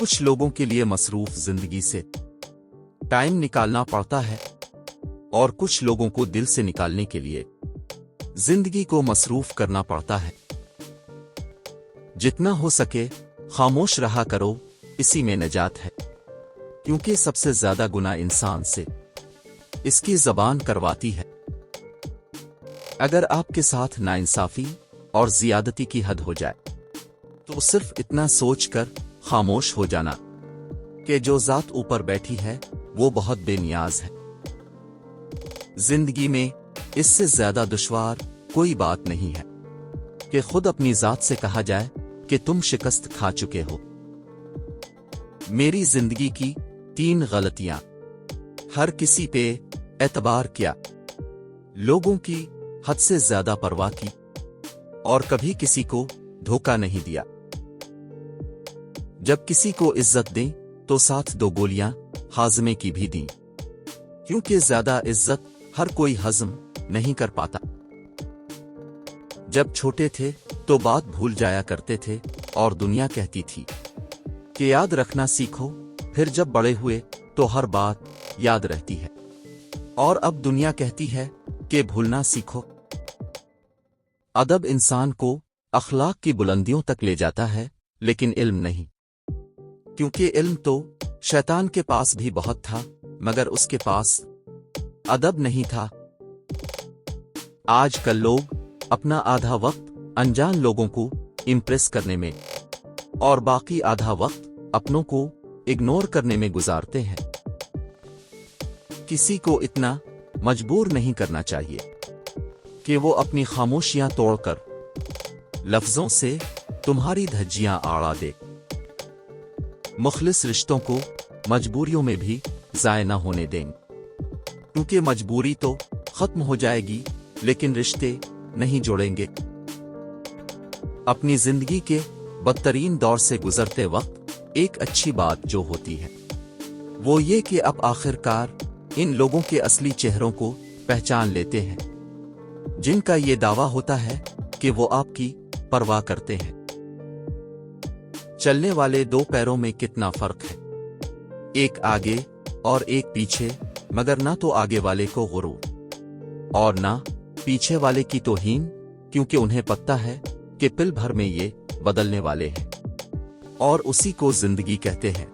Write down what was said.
कुछ लोगों के लिए मसरूफ जिंदगी से टाइम निकालना पड़ता है और कुछ लोगों को दिल से निकालने के लिए जिंदगी को मसरूफ करना पड़ता है। जितना हो सके खामोश रहा करो, इसी में निजात है, क्योंकि सबसे ज्यादा गुनाह इंसान से इसकी जबान करवाती है। अगर आपके साथ नाइंसाफी और जियादती की हद हो जाए तो सिर्फ इतना सोचकर खामोश हो जाना कि जो जात ऊपर बैठी है वो बहुत बेनियाज है। जिंदगी में इससे ज्यादा दुश्वार कोई बात नहीं है कि खुद अपनी जात से कहा जाए कि तुम शिकस्त खा चुके हो। मेरी जिंदगी की 3 गलतियां। हर किसी पे एतबार किया, लोगों की हद से ज्यादा परवाह की और कभी किसी को धोखा नहीं दिया। जब किसी को इज्जत दें तो साथ 2 गोलियां हाजमे की भी दी, क्योंकि ज्यादा इज्जत हर कोई हजम नहीं कर पाता। जब छोटे थे तो बात भूल जाया करते थे और दुनिया कहती थी कि याद रखना सीखो, फिर जब बड़े हुए तो हर बात याद रहती है। और अब दुनिया कहती है कि भूलना सीखो। अदब इंसान को अखलाक की बुलंदियों तक ले जाता है, लेकिन इल्म नहीं, क्योंकि इल्म तो शैतान के पास भी बहुत था, मगर उसके पास अदब नहीं था। आजकल लोग अपना आधा वक्त अनजान लोगों को इम्प्रेस करने में और बाकी आधा वक्त अपनों को इग्नोर करने में गुजारते हैं। किसी को इतना मजबूर नहीं करना चाहिए कि वो अपनी खामोशियां तोड़कर लफ्जों से तुम्हारी धज्जियां आड़ा दे। मुखलिस रिश्तों को मजबूरियों में भी ज़ाय न होने दें, क्योंकि मजबूरी तो खत्म हो जाएगी लेकिन रिश्ते नहीं जोड़ेंगे। अपनी जिंदगी के बदतरीन दौर से गुजरते वक्त एक अच्छी बात जो होती है वो ये कि अब आखिरकार इन लोगों के असली चेहरों को पहचान लेते हैं, जिनका ये दावा होता है कि वो आपकी परवाह करते हैं। चलने वाले 2 पैरों में कितना फर्क है, एक आगे और एक पीछे, मगर ना तो आगे वाले को गुरूर और ना पीछे वाले की तौहीन, क्योंकि उन्हें पता है कि पल भर में ये बदलने वाले हैं और उसी को जिंदगी कहते हैं।